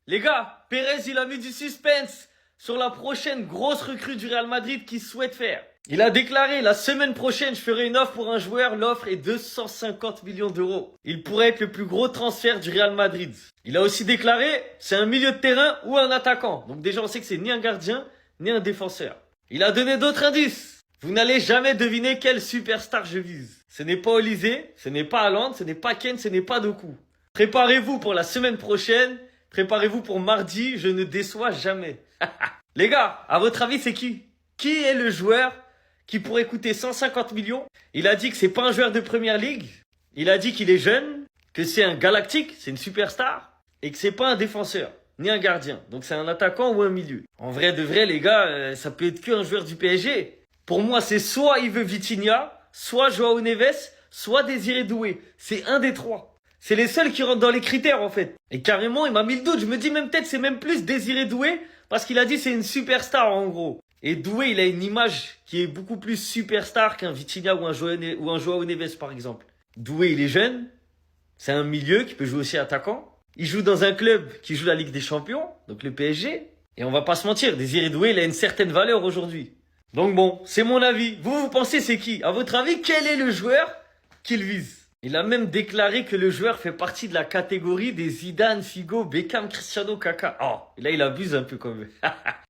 Les gars, Pérez, il a mis du suspense sur la prochaine grosse recrue du Real Madrid qu'il souhaite faire. Il a déclaré, la semaine prochaine, je ferai une offre pour un joueur, l'offre est 250 millions d'euros. Il pourrait être le plus gros transfert du Real Madrid. Il a aussi déclaré, c'est un milieu de terrain ou un attaquant. Donc déjà, on sait que c'est ni un gardien, ni un défenseur. Il a donné d'autres indices. Vous n'allez jamais deviner quelle superstar je vise. Ce n'est pas Olysée, ce n'est pas Haaland, ce n'est pas Kane, ce n'est pas Doku. Préparez-vous pour la semaine prochaine. Préparez-vous pour mardi, je ne déçois jamais. Les gars, à votre avis, c'est qui? Qui est le joueur qui pourrait coûter 150 millions? Il a dit que c'est pas un joueur de première ligue. Il a dit qu'il est jeune, que c'est un galactique, c'est une superstar, et que c'est pas un défenseur, ni un gardien. Donc c'est un attaquant ou un milieu. En vrai de vrai, les gars, ça peut être qu'un joueur du PSG. Pour moi, c'est soit il veut Vitinha, soit Joao Neves, soit Désiré Doué. C'est un des trois. C'est les seuls qui rentrent dans les critères, en fait. Et carrément, il m'a mis le doute. Je me dis même peut-être c'est même plus Désiré Doué, parce qu'il a dit c'est une superstar, en gros. Et Doué, il a une image qui est beaucoup plus superstar qu'un Vitinha ou un Joao Neves, par exemple. Doué, il est jeune. C'est un milieu qui peut jouer aussi attaquant. Il joue dans un club qui joue la Ligue des Champions, donc le PSG. Et on va pas se mentir, Désiré Doué, il a une certaine valeur aujourd'hui. Donc bon, c'est mon avis. Vous pensez c'est qui? À votre avis, quel est le joueur qu'il vise? Il a même déclaré que le joueur fait partie de la catégorie des Zidane, Figo, Beckham, Cristiano, Kaka. Oh, là il abuse un peu quand même.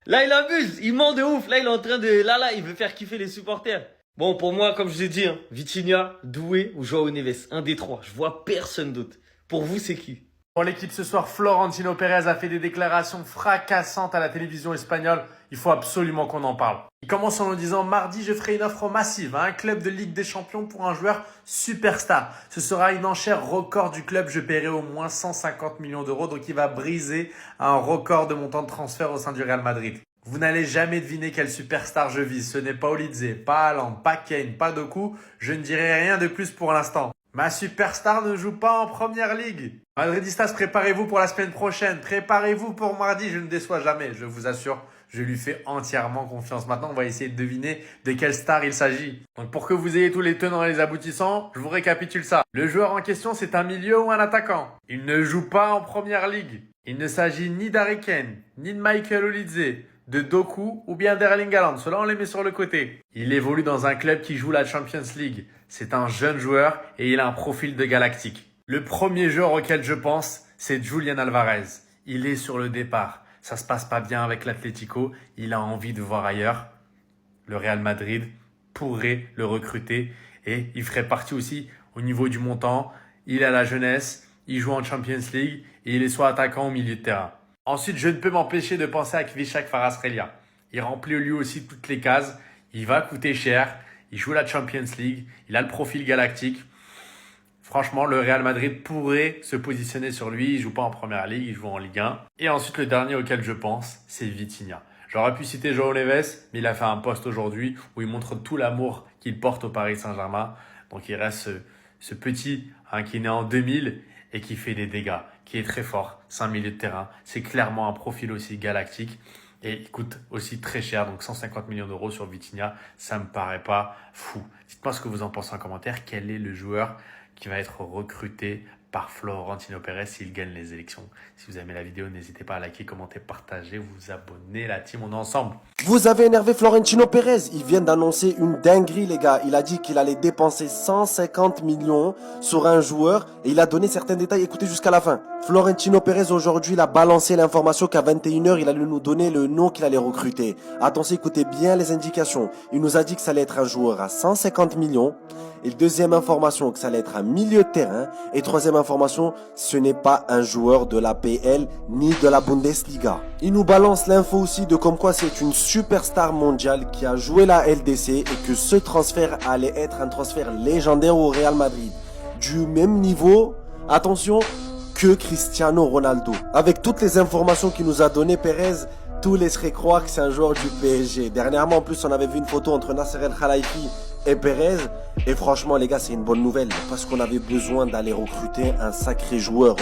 Là il abuse, il ment de ouf. Là il est en train de... Là, il veut faire kiffer les supporters. Bon, pour moi, comme je vous ai dit, hein, Vitinha, Doué ou Joao Neves. Un des trois. Je vois personne d'autre. Pour vous, c'est qui? Pour l'équipe ce soir, Florentino Pérez a fait des déclarations fracassantes à la télévision espagnole. Il faut absolument qu'on en parle. Il commence en nous disant « Mardi, je ferai une offre massive à un club de Ligue des Champions pour un joueur superstar. Ce sera une enchère record du club. Je paierai au moins 150 millions d'euros. » Donc, il va briser un record de montant de transfert au sein du Real Madrid. Vous n'allez jamais deviner quelle superstar je vise. Ce n'est pas Olysée, pas Haaland, pas Kane, pas Doku. Je ne dirai rien de plus pour l'instant. Ma superstar ne joue pas en première ligue. Madridistas, préparez-vous pour la semaine prochaine. Préparez-vous pour mardi. Je ne déçois jamais, je vous assure. Je lui fais entièrement confiance. Maintenant, on va essayer de deviner de quelle star il s'agit. Donc, pour que vous ayez tous les tenants et les aboutissants, je vous récapitule ça. Le joueur en question, c'est un milieu ou un attaquant. Il ne joue pas en première ligue. Il ne s'agit ni d'Harry Kane, ni de Michael Olise, de Doku ou bien d'Erling Haaland. Cela, on les met sur le côté. Il évolue dans un club qui joue la Champions League. C'est un jeune joueur et il a un profil de galactique. Le premier joueur auquel je pense, c'est Julian Alvarez. Il est sur le départ. Ça se passe pas bien avec l'Atlético. Il a envie de voir ailleurs. Le Real Madrid pourrait le recruter et il ferait partie aussi au niveau du montant. Il a la jeunesse, il joue en Champions League et il est soit attaquant ou milieu de terrain. Ensuite, je ne peux m'empêcher de penser à Kvishak Kvaratskhelia. Il remplit lui aussi toutes les cases. Il va coûter cher. Il joue la Champions League. Il a le profil galactique. Franchement, le Real Madrid pourrait se positionner sur lui. Il joue pas en première ligue, il joue en Ligue 1. Et ensuite, le dernier auquel je pense, c'est Vitinha. J'aurais pu citer Joao Neves, mais il a fait un post aujourd'hui où il montre tout l'amour qu'il porte au Paris Saint-Germain. Donc, il reste ce petit qui est né en 2000 et qui fait des dégâts, qui est très fort. C'est un milieu de terrain. C'est clairement un profil aussi galactique. Et il coûte aussi très cher, donc 150 millions d'euros sur Vitinha. Ça me paraît pas fou. Dites-moi ce que vous en pensez en commentaire. Quel est le joueur qui va être recruté par Florentino Pérez s'il gagne les élections? Si vous aimez la vidéo, n'hésitez pas à liker, commenter, partager, vous abonner. La team, on est ensemble. Vous avez énervé Florentino Pérez. Il vient d'annoncer une dinguerie, les gars. Il a dit qu'il allait dépenser 150 millions sur un joueur et il a donné certains détails. Écoutez jusqu'à la fin. Florentino Pérez, aujourd'hui, il a balancé l'information qu'à 21h, il allait nous donner le nom qu'il allait recruter. Attention, écoutez bien les indications. Il nous a dit que ça allait être un joueur à 150 millions. Et deuxième information, que ça allait être un milieu de terrain. Et troisième information, ce n'est pas un joueur de la PL ni de la Bundesliga. Il nous balance l'info aussi de comme quoi c'est une superstar mondiale qui a joué la LDC et que ce transfert allait être un transfert légendaire au Real Madrid. Du même niveau, attention, que Cristiano Ronaldo. Avec toutes les informations qu'il nous a données, Pérez, tout laisserait croire que c'est un joueur du PSG. Dernièrement, en plus, on avait vu une photo entre Nasser El Khelaifi et Perez. Et franchement, les gars, c'est une bonne nouvelle parce qu'on avait besoin d'aller recruter un sacré joueur.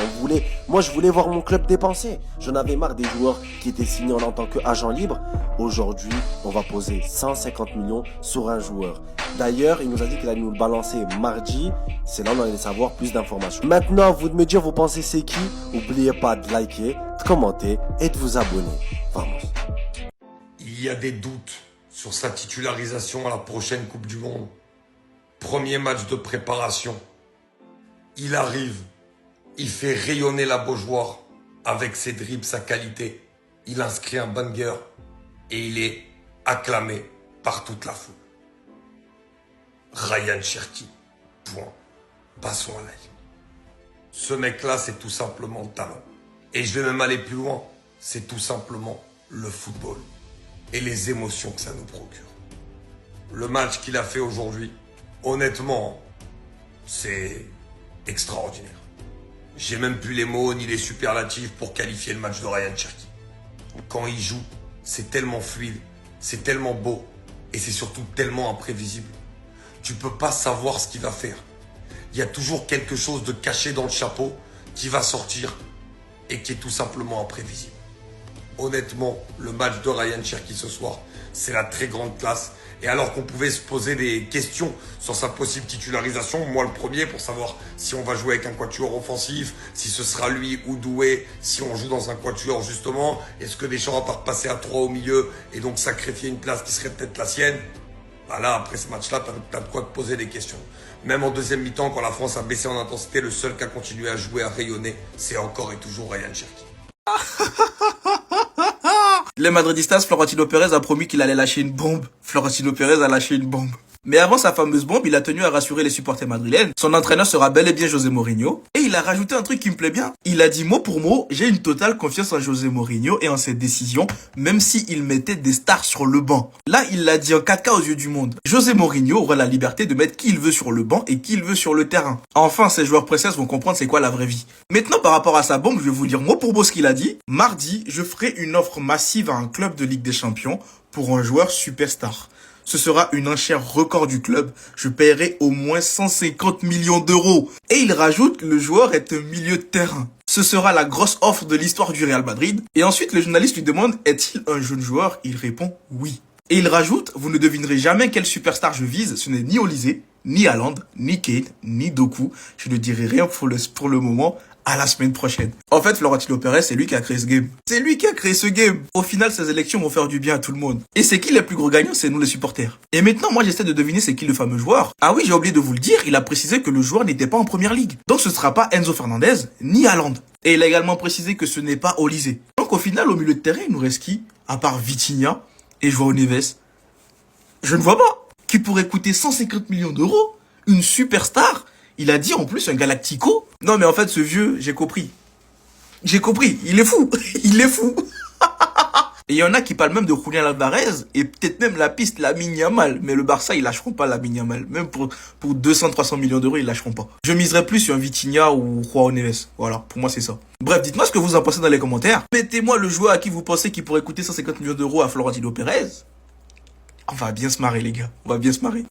Moi, je voulais voir mon club dépenser. J'en avais marre des joueurs qui étaient signés en tant qu'agent libre. Aujourd'hui, on va poser 150 millions sur un joueur. D'ailleurs, il nous a dit qu'il allait nous le balancer mardi. C'est là où on allait savoir plus d'informations. Maintenant, à vous de me dire, vous pensez c'est qui? N'oubliez pas de liker, de commenter et de vous abonner. Vamos. Il y a des doutes sur sa titularisation à la prochaine Coupe du Monde. Premier match de préparation. Il arrive, il fait rayonner la Beaujoire avec ses dribbles, sa qualité. Il inscrit un banger et il est acclamé par toute la foule. Ryan Cherki. Point. Passons à la ligne. Ce mec-là, c'est tout simplement le talent. Et je vais même aller plus loin. C'est tout simplement le football et les émotions que ça nous procure. Le match qu'il a fait aujourd'hui, honnêtement, c'est extraordinaire. J'ai même plus les mots ni les superlatifs pour qualifier le match de Ryan Cherki. Quand il joue, c'est tellement fluide, c'est tellement beau et c'est surtout tellement imprévisible. Tu peux pas savoir ce qu'il va faire. Il y a toujours quelque chose de caché dans le chapeau qui va sortir et qui est tout simplement imprévisible. Honnêtement, le match de Ryan Cherki ce soir, c'est la très grande classe. Et alors qu'on pouvait se poser des questions sur sa possible titularisation, moi le premier, pour savoir si on va jouer avec un quatuor offensif, si ce sera lui ou Doué, si on joue dans un quatuor justement, est-ce que Deschamps va pas repasser à 3 au milieu et donc sacrifier une place qui serait peut-être la sienne? Bah là, après ce match-là, t'as de quoi te poser des questions. Même en deuxième mi-temps, quand la France a baissé en intensité, le seul qui a continué à jouer, à rayonner, c'est encore et toujours Ryan Cherki. Les Madridistas, Florentino Pérez a promis qu'il allait lâcher une bombe. Florentino Pérez a lâché une bombe. Mais avant sa fameuse bombe, il a tenu à rassurer les supporters madrilènes. Son entraîneur sera bel et bien José Mourinho. Et il a rajouté un truc qui me plaît bien. Il a dit mot pour mot, j'ai une totale confiance en José Mourinho et en ses décisions, même s'il mettait des stars sur le banc. Là, il l'a dit en 4K aux yeux du monde. José Mourinho aura la liberté de mettre qui il veut sur le banc et qui il veut sur le terrain. Enfin, ces joueurs précieux vont comprendre c'est quoi la vraie vie. Maintenant, par rapport à sa bombe, je vais vous lire mot pour mot ce qu'il a dit. Mardi, je ferai une offre massive à un club de Ligue des Champions pour un joueur superstar. Ce sera une enchère record du club. Je paierai au moins 150 millions d'euros. Et il rajoute, le joueur est un milieu de terrain. Ce sera la grosse offre de l'histoire du Real Madrid. Et ensuite, le journaliste lui demande, est-il un jeune joueur? Il répond oui. Et il rajoute, vous ne devinerez jamais quelle superstar je vise. Ce n'est ni Olysée, ni Haaland, ni Kane, ni Doku. Je ne dirai rien pour le moment. À la semaine prochaine. En fait, Florentino Pérez, c'est lui qui a créé ce game. C'est lui qui a créé ce game. Au final, ces élections vont faire du bien à tout le monde. Et c'est qui les plus gros gagnants? C'est nous les supporters. Et maintenant, moi, j'essaie de deviner c'est qui le fameux joueur. Ah oui, j'ai oublié de vous le dire, il a précisé que le joueur n'était pas en première ligue. Donc ce ne sera pas Enzo Fernandez, ni Haaland. Et il a également précisé que ce n'est pas Olysée. Donc au final, au milieu de terrain, il nous reste qui? À part Vitinha et João Neves. Je ne vois pas. Qui pourrait coûter 150 millions d'euros? Une superstar? Il a dit en plus un Galactico. Non mais en fait ce vieux, j'ai compris. J'ai compris, il est fou. Il est fou. Et il y en a qui parlent même de Julián Alvarez et peut-être même la piste Lamine Yamal. Mais le Barça, ils lâcheront pas Lamine Yamal. Même pour 200-300 millions d'euros, ils lâcheront pas. Je miserais plus sur un Vitinha ou João Neves. Voilà, pour moi c'est ça. Bref, dites-moi ce que vous en pensez dans les commentaires. Mettez-moi le joueur à qui vous pensez qui pourrait coûter 150 millions d'euros à Florentino Pérez. On va bien se marrer les gars, on va bien se marrer.